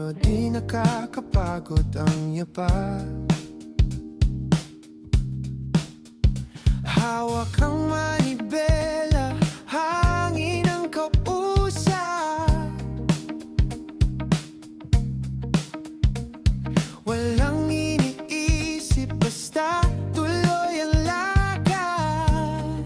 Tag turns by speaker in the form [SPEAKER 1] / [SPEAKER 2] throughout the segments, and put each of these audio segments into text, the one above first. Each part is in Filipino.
[SPEAKER 1] pero di nakakapagod ang yapak. Hawak ang manibela, hangin ang kausap. Walang iniisip, basta tuloy ang lakad.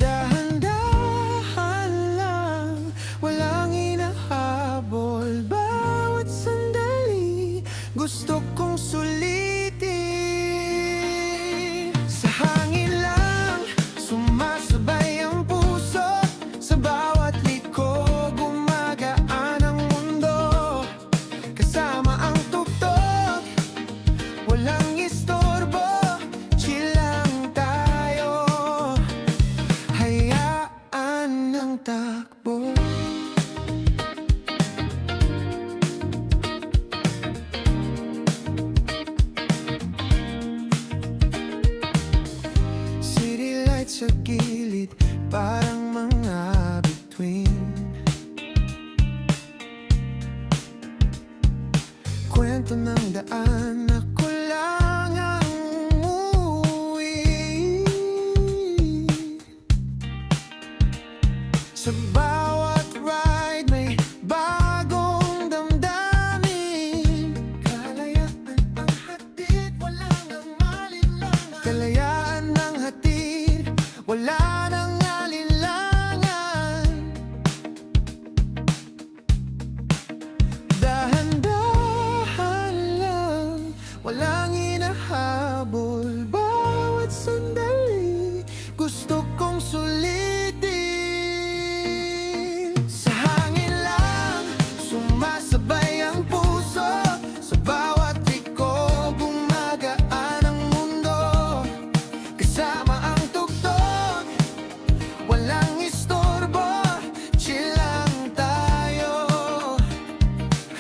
[SPEAKER 1] Dahan-dahan lang, walang hinahabol. Bawat sandali, gusto kong sulitin. Sa hangin lang, sumasabay ang puso. Sa bawat liko, gumagaan ang mundo. Kasama ang tugtog, walang istorbo. Chill lang tayo, hayaan ng takbo. City lights sa gilid, parang mga bituin. Kwento ng daan, ako lang ang umuwi. Sa bawat ride may bagong damdamin. Kalayaan ang hatid, walang ang malinlangan. Kalayaan ng hatid, wala nang alinlangan. Dahan-dahan lang, walang hinahabol. Bawat sandali, gusto kong sulitin. Sa hangin lang, sumasabay ang puso. Sa bawat liko, gumagaan ang mundo. Kasama ang tugtog, walang istorbo. Chill lang tayo,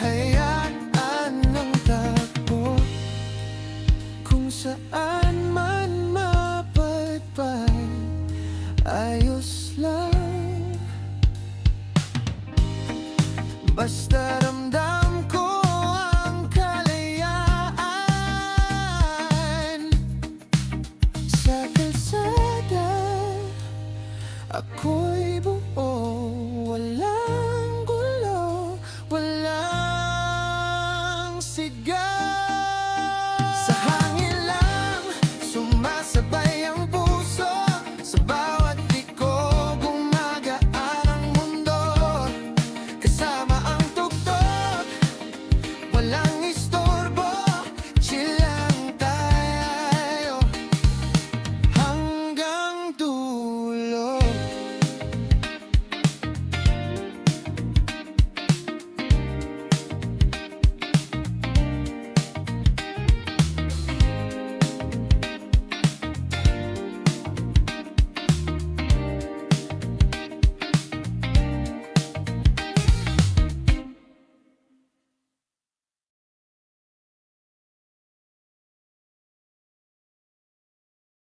[SPEAKER 1] hayaan ng takbo. Kung saan man mapadpad, ayos lang. Basta